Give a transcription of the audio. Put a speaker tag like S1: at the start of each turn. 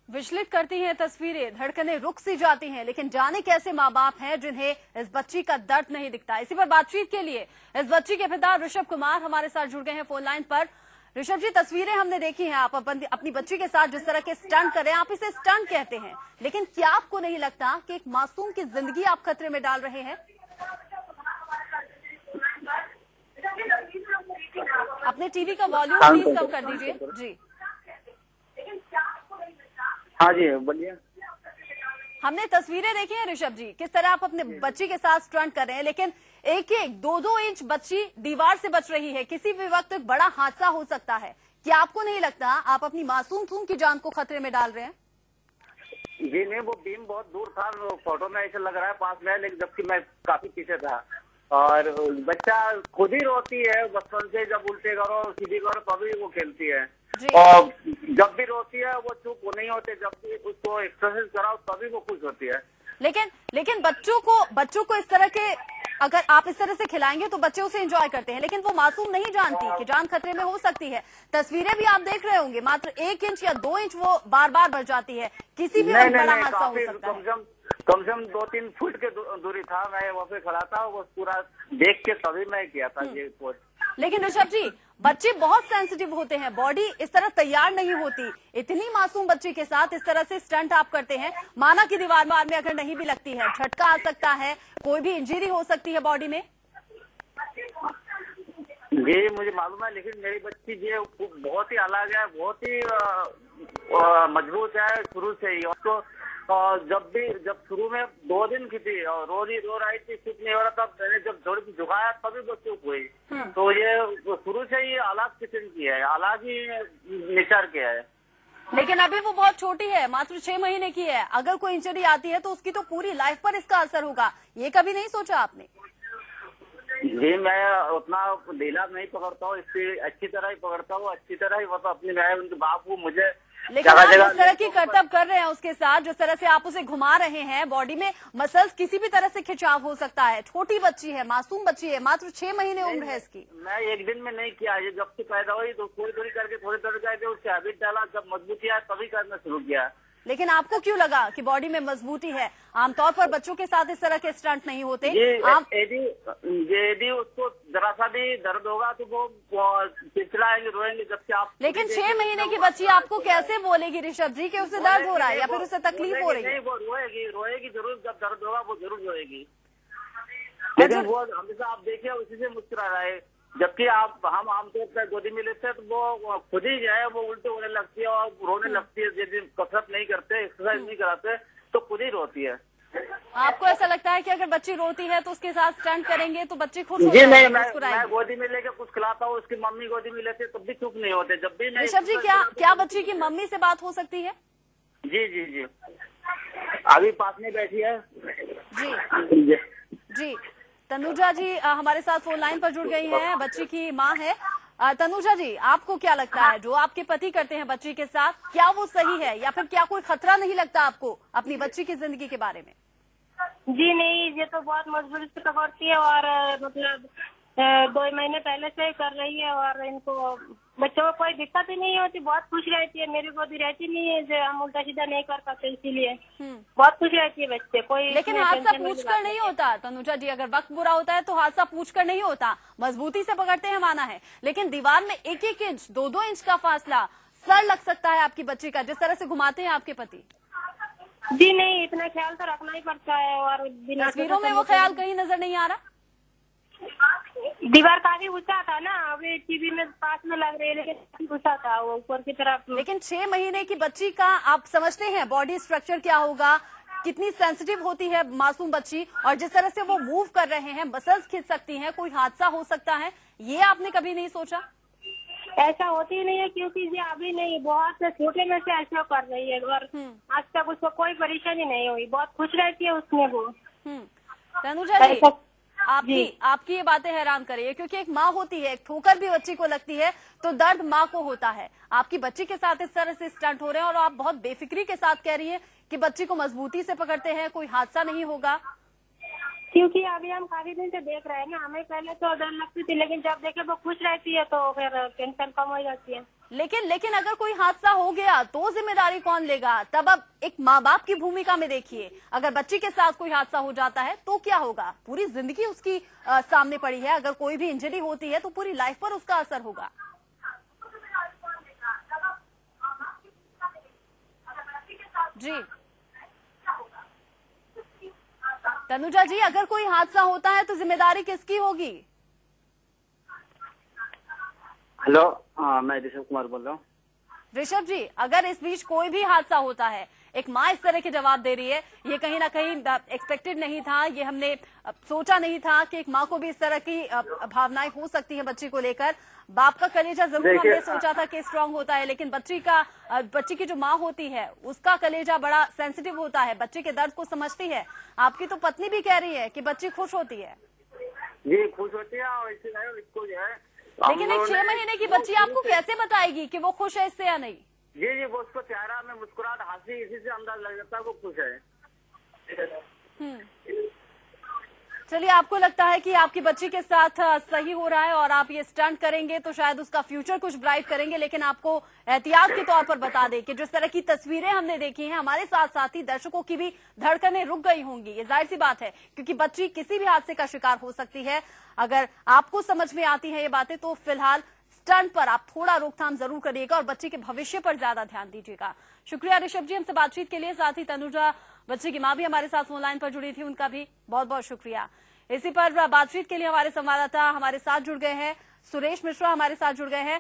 S1: विचलित करती हैं तस्वीरें, धड़कनें रुक सी जाती हैं, लेकिन जाने कैसे माँ बाप हैं जिन्हें इस बच्ची का दर्द नहीं दिखता। इसी पर बातचीत के लिए इस बच्ची के पिता ऋषभ कुमार हमारे साथ जुड़ गए हैं फोन लाइन पर। ऋषभ जी, तस्वीरें हमने देखी हैं, आप अपनी बच्ची के साथ जिस तरह के स्टंट कर रहे हैं, आप इसे स्टंट कहते हैं, लेकिन क्या आपको नहीं लगता कि एक मासूम की जिंदगी आप खतरे में डाल रहे हैं? अपने टीवी का वॉल्यूम प्लीज कम कर दीजिए। जी
S2: हाँ जी, बोलिए।
S1: हमने तस्वीरें देखी हैं ऋषभ जी, किस तरह आप अपने बच्ची के साथ स्टंट कर रहे हैं, लेकिन एक एक 2-2 इंच बच्ची दीवार से बच रही है। किसी भी वक्त एक बड़ा हादसा हो सकता है। क्या आपको नहीं लगता आप अपनी मासूम की जान को खतरे में डाल रहे हैं?
S2: जी नहीं, वो बीम बहुत दूर था, फोटो में ऐसा लग रहा है पास में, लेकिन जबकि मैं काफी पीछे था। और बच्चा खुद ही रोती है बचपन से, जब उल्टे करो सीधी करो तभी वो खेलती है। और जब भी रोती है वो चुप नहीं होते, जब भी उसको एक्सरसाइज कराओ तभी वो खुश होती है।
S1: लेकिन बच्चों को इस तरह के, अगर आप इस तरह से खिलाएंगे तो बच्चे उसे एंजॉय करते हैं, लेकिन वो मासूम नहीं जानती कि जान खतरे में हो सकती है। तस्वीरें भी आप देख रहे होंगे, मात्र 1 इंच या 2 इंच वो बार बार बढ़ जाती है। किसी भी वक्त बड़ा हादसा हो सकता है।
S2: कम से कम 2-3 फुट के दूरी था, मैं वहाँ पे खड़ा था, वो पूरा देख के तभी मैं किया था ये पोस्ट।
S1: लेकिन ऋषभ जी, बच्चे बहुत सेंसिटिव होते हैं, बॉडी इस तरह तैयार नहीं होती। इतनी मासूम बच्ची के साथ इस तरह से स्टंट आप करते हैं, माना कि दीवार में अगर नहीं भी लगती है, झटका आ सकता है, कोई भी इंजरी हो सकती है बॉडी में।
S2: जी मुझे मालूम है, लेकिन मेरी बच्ची जो बहुत ही अलग है, बहुत ही मजबूत है शुरू से ही। उसको जब शुरू में 2 दिन की थी और रो रही थी, कुछ नहीं हो रहा, तब मैंने जब थोड़ी सी झुकाया तभी वो चुप हुई। तो ये शुरू से ही अलग किस्म की है, अलग ही नेचर के है।
S1: लेकिन अभी वो बहुत छोटी है, मात्र 6 महीने की है। अगर कोई इंजरी आती है तो उसकी तो पूरी लाइफ पर इसका असर होगा। ये कभी नहीं सोचा आपने?
S2: जी मैं उतना ढीला नहीं पकड़ता हूँ, इसकी अच्छी तरह ही पकड़ता हूँ, अच्छी तरह ही मतलब अपनी मैं उनके बाप को मुझे।
S1: लेकिन आप जिस तरह की करतब कर रहे हैं उसके साथ, जिस तरह से आप उसे घुमा रहे हैं, बॉडी में मसल्स किसी भी तरह से खिंचाव हो सकता है। छोटी बच्ची है, मासूम बच्ची है, मात्र 6 महीने उम्र है इसकी।
S2: मैं एक दिन में नहीं किया, ये जब से पैदा हुई तो थोड़ी करके उससे हैबिट डाला, जब मजबूती आया तभी करना शुरू किया।
S1: लेकिन आपको क्यों लगा कि बॉडी में मजबूती है? आमतौर पर बच्चों के साथ इस तरह के स्टंट नहीं होते।
S2: यदि उसको जरा सा भी दर्द होगा तो वो चिड़चिड़ाएंगे, रोएंगे, जबकि आप।
S1: लेकिन 6 महीने की बच्ची आपको कैसे बोलेगी ऋषभ जी कि उसे दर्द हो रहा है या फिर उसे तकलीफ हो रही है?
S2: वो रोएगी जरूर, जब दर्द होगा वो जरूर रोएगी, लेकिन वो हमेशा आप देखिए उसी से मुस्कुरा रहा है। जबकि हम आमतौर पर गोदी में लेते हैं तो वो खुद ही जो है वो उल्टे होने लगती है और रोने लगती है। यदि कसरत नहीं करते, एक्सरसाइज नहीं कराते तो खुद ही रोती है।
S1: आपको ऐसा लगता है कि अगर बच्ची रोती है तो उसके साथ स्टंट करेंगे तो बच्ची खुश हो
S2: जी
S1: जाएगी?
S2: नहीं, मैं गोदी में लेके कुछ खिलाता हूँ, उसकी मम्मी गोदी में लेते तब भी चुप नहीं होते। जब भी
S1: ऋषभ जी, क्या बच्ची की मम्मी से बात हो सकती है?
S2: जी अभी पास में बैठी है।
S1: जी तनुजा जी हमारे साथ फोन लाइन पर जुड़ गई हैं, बच्ची की माँ है। तनुजा जी, आपको क्या लगता है जो आपके पति करते हैं बच्ची के साथ, क्या वो सही है या फिर क्या कोई खतरा नहीं लगता आपको अपनी बच्ची की जिंदगी के बारे में?
S3: जी नहीं, ये तो बहुत मजबूरी से पकड़ती है और मतलब 2 महीने पहले से कर रही है और इनको बच्चों को कोई दिक्कत ही नहीं होती, बहुत खुश रहती है। मेरी गोदी रहती नहीं है, जो हम उल्टा सीधा नहीं कर पाते, इसीलिए बहुत खुश रहती है बच्चे। कोई
S1: लेकिन हादसा पूछकर नहीं होता तनुजा जी, अगर वक्त बुरा होता है तो हादसा पूछकर नहीं होता, मजबूती से पकड़ते हैं माना है, लेकिन दीवार में 1-1 इंच 2-2 इंच का फासला, सर लग सकता है आपकी बच्ची का, जिस तरह से घुमाते हैं आपके पति।
S3: जी नहीं, इतना ख्याल तो रखना ही पड़ता है। और
S1: तस्वीरों में वो ख्याल कहीं नजर नहीं आ रहा।
S3: दीवार काफी ऊंचा था ना, अभी टीवी में पास में लग रही है, लेकिन काफी ऊंचा था वो ऊपर की तरफ।
S1: लेकिन 6 महीने की बच्ची का आप समझते हैं बॉडी स्ट्रक्चर क्या होगा, कितनी सेंसिटिव होती है मासूम बच्ची, और जिस तरह से वो मूव कर रहे हैं, मसल्स खिंच सकती हैं, कोई हादसा हो सकता है, ये आपने कभी नहीं सोचा?
S3: ऐसा होती ही नहीं है, क्योंकि जी अभी नहीं, बहुत छोटे में से ऐसा कर रही है और आज तक उसको कोई परेशानी नहीं हुई, बहुत खुश रहती है उसमें वो।
S1: तनुजा जी, आपकी ये बातें हैरान कर रही है, क्योंकि एक माँ होती है, एक ठोकर भी बच्ची को लगती है तो दर्द माँ को होता है। आपकी बच्ची के साथ इस तरह से स्टंट हो रहे हैं और आप बहुत बेफिक्री के साथ कह रही है कि बच्ची को मजबूती से पकड़ते हैं, कोई हादसा नहीं होगा।
S3: क्योंकि अभी हम काफी दिन से देख रहे हैं ना, हमें पहले तो डर लगती थी, लेकिन जब देखे वो खुश रहती है तो फिर टेंशन कम हो जाती है।
S1: लेकिन अगर कोई हादसा हो गया तो जिम्मेदारी कौन लेगा? तब अब एक माँ बाप की भूमिका में देखिए, अगर बच्ची के साथ कोई हादसा हो जाता है तो क्या होगा? पूरी जिंदगी उसकी सामने पड़ी है। अगर कोई भी इंजरी होती है तो पूरी लाइफ पर उसका असर होगा। जी तनुजा जी, अगर कोई हादसा होता है तो जिम्मेदारी किसकी होगी?
S2: हेलो, मैं ऋषभ कुमार बोल रहा हूँ।
S1: ऋषभ जी, अगर इस बीच कोई भी हादसा होता है, एक माँ इस तरह के जवाब दे रही है, ये कहीं ना कहीं एक्सपेक्टेड नहीं था, ये हमने सोचा नहीं था कि एक माँ को भी इस तरह की भावनाएं हो सकती हैं बच्ची को लेकर। बाप का कलेजा जरूर हमने सोचा था कि स्ट्रांग होता है, लेकिन बच्ची की जो माँ होती है उसका कलेजा बड़ा सेंसिटिव होता है, बच्चे के दर्द को समझती है। आपकी तो पत्नी भी कह रही है कि बच्ची खुश होती है।
S2: जी खुश होती है, और इसको जो है,
S1: लेकिन एक 6 महीने की बच्ची आपको कैसे बताएगी कि वो खुश है इससे या नहीं?
S2: जी वो उसको चेहरा में मुस्कुराहट, हंसी, इसी से अंदाज लग जाता है वो खुश है।
S1: चलिए, आपको लगता है कि आपकी बच्ची के साथ सही हो रहा है और आप ये स्टंट करेंगे तो शायद उसका फ्यूचर कुछ ब्राइट करेंगे, लेकिन आपको एहतियात के तौर पर बता दें कि जिस तरह की तस्वीरें हमने देखी हैं, हमारे साथ साथ ही दर्शकों की भी धड़कनें रुक गई होंगी। ये जाहिर सी बात है, क्योंकि बच्ची किसी भी हादसे का शिकार हो सकती है। अगर आपको समझ में आती है ये बातें तो फिलहाल स्टंट पर आप थोड़ा रोकथाम जरूर करिएगा और बच्चे के भविष्य पर ज्यादा ध्यान दीजिएगा। शुक्रिया ऋषभ जी हमसे बातचीत के लिए। साथ ही तनुजा, बच्चे की मां भी हमारे साथ फोन लाइन पर जुड़ी थी, उनका भी बहुत बहुत शुक्रिया। इसी पर बातचीत के लिए हमारे संवाददाता हमारे साथ जुड़ गए हैं, सुरेश मिश्रा हमारे साथ जुड़ गए हैं।